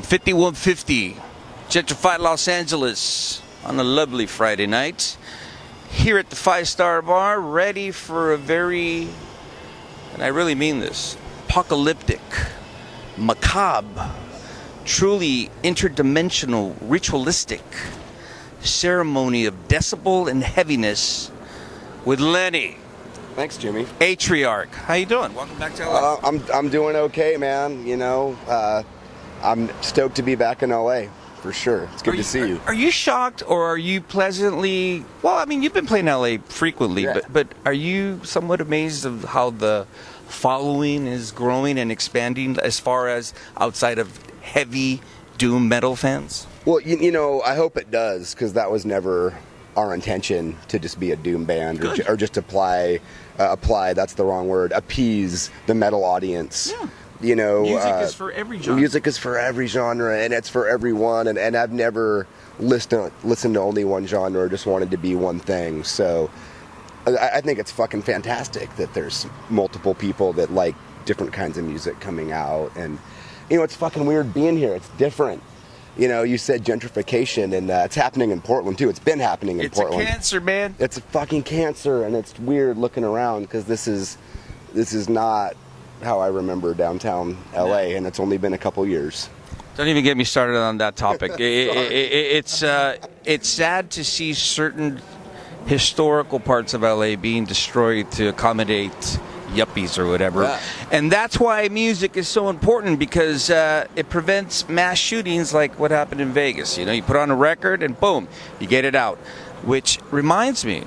from 5150 Gentrified Los Angeles on a lovely Friday night. Here at the 5-Star Bar, ready for a very, and I really mean this, apocalyptic, macabre, truly interdimensional, ritualistic ceremony of decibel and heaviness with Lenny. Thanks, Jimmy. Atriarch. How you doing? Welcome back to LA. I'm doing okay, man. You know, I'm stoked to be back in LA for sure. It's good to see you. Are you shocked or are you pleasantly? Well, I mean, you've been playing LA frequently, Yeah. but are you somewhat amazed of how the following is growing and expanding as far as outside of heavy doom metal fans? Well, you know, I hope it does, because that was never our intention, to just be a doom band or just apply, that's the wrong word, appease the metal audience. Yeah. You know, Music is for every genre. Music is for every genre, and it's for everyone. And I've never listened to only one genre or just wanted to be one thing. So I think it's fucking fantastic that there's multiple people that like different kinds of music coming out. And, you know, it's fucking weird being here. It's different. You know, you said gentrification, and it's happening in Portland, too. It's been happening in Portland. It's a cancer, man. It's a fucking cancer, and it's weird looking around, because this is not how I remember downtown LA, and it's only been a couple years. Don't even get me started on that topic. It's sad to see certain historical parts of LA being destroyed to accommodate yuppies or whatever. Yeah. And that's why music is so important, because it prevents mass shootings like what happened in Vegas. You know, you put on a record and boom, you get it out. Which reminds me,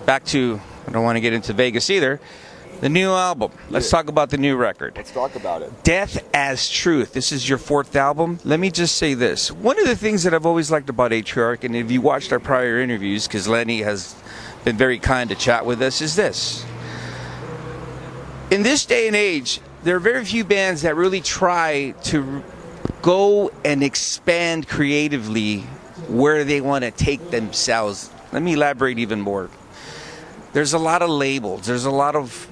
back to, I don't want to get into Vegas either, the new album. Let's talk about the new record. Let's talk about it. Death as Truth. This is your 4th album. Let me just say this. One of the things that I've always liked about Atriarch, and if you watched our prior interviews, because Lenny has been very kind to chat with us, is this. In this day and age, there are very few bands that really try to go and expand creatively where they want to take themselves. Let me elaborate even more. There's a lot of labels. There's a lot of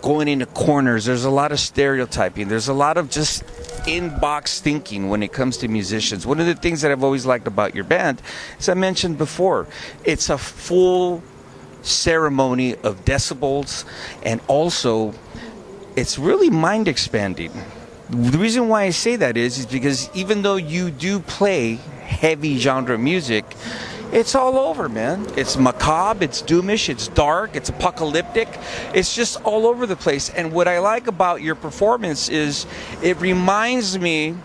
going into corners. There's a lot of stereotyping. There's a lot of just in-box thinking when it comes to musicians. One of the things that I've always liked about your band, as I mentioned before, it's a full ceremony of decibels, and also it's really mind expanding. The reason why I say that is because even though you do play heavy genre music, it's all over, man. It's macabre, it's doomish, it's dark, it's apocalyptic. It's just all over the place. And what I like about your performance is it reminds me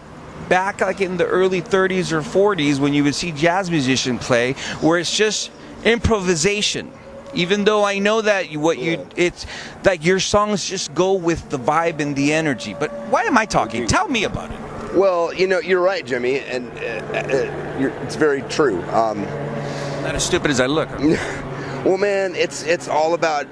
back like in the early 30s or 40s when you would see jazz musicians play, where it's just improvisation. Even though I know that it's like your songs just go with the vibe and the energy. But why am I talking? Tell me about it. Well, you know, you're right, Jimmy, and it's very true. Not as stupid as I look. Well, man, it's all about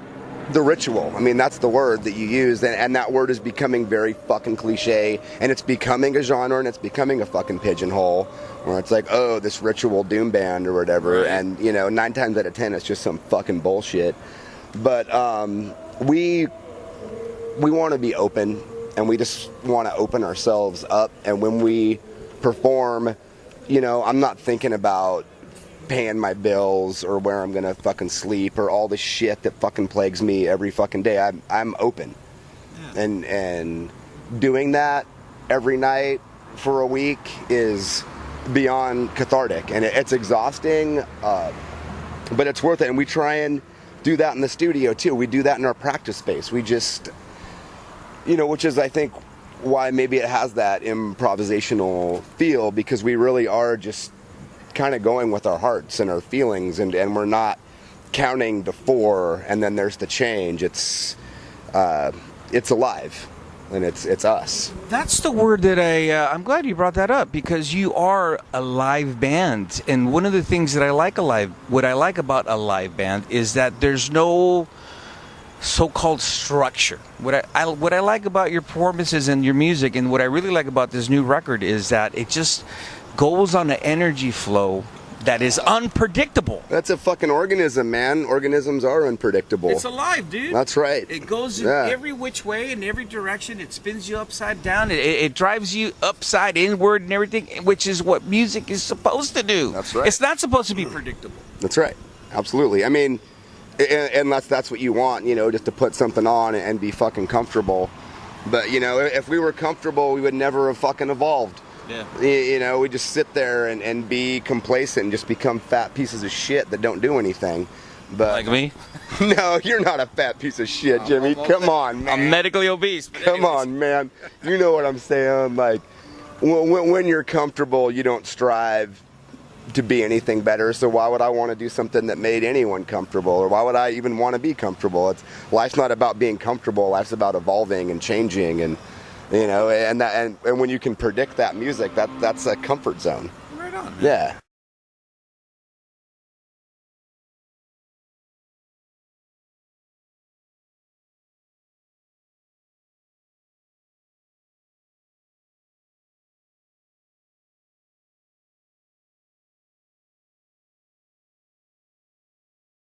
the ritual. I mean, that's the word that you use, and that word is becoming very fucking cliche, and it's becoming a genre, and it's becoming a fucking pigeonhole, where it's like, oh, this ritual doom band or whatever, right. And, you know, 9 times out of 10, it's just some fucking bullshit. But we want to be open, and we just want to open ourselves up, and when we perform, you know, I'm not thinking about paying my bills or where I'm gonna fucking sleep or all the shit that fucking plagues me every fucking day. I'm open, yeah. And doing that every night for a week is beyond cathartic, and it's exhausting, but it's worth it. And we try and do that in the studio too. We do that in our practice space. We just, you know, which is I think why maybe it has that improvisational feel, because we really are just kind of going with our hearts and our feelings, and we're not counting the 4 and then there's the change. It's alive, and it's us. That's the word that I'm glad you brought that up, because you are a live band, and one of the things that what I like about a live band is that there's no so-called structure. What I like about your performances and your music, and what I really like about this new record, is that it just goes on an energy flow that is unpredictable. That's a fucking organism, man. Organisms are unpredictable. It's alive, dude. That's right. It goes in every which way, in every direction. It spins you upside down. It drives you upside inward and everything, which is what music is supposed to do. That's right. It's not supposed to be predictable. That's right. Absolutely. I mean, unless that's what you want, you know, just to put something on and be fucking comfortable. But, you know, if we were comfortable, we would never have fucking evolved. Yeah. You know, we just sit there and be complacent and just become fat pieces of shit that don't do anything. But Like me? No, you're not a fat piece of shit, Jimmy. Come on, man. I'm medically obese. Come on, man. You know what I'm saying? Like, when you're comfortable, you don't strive to be anything better. So why would I want to do something that made anyone comfortable? Or why would I even want to be comfortable? Life's not about being comfortable. Life's about evolving and changing, and you know, and when you can predict that music, that's a comfort zone. Right on, man. Yeah.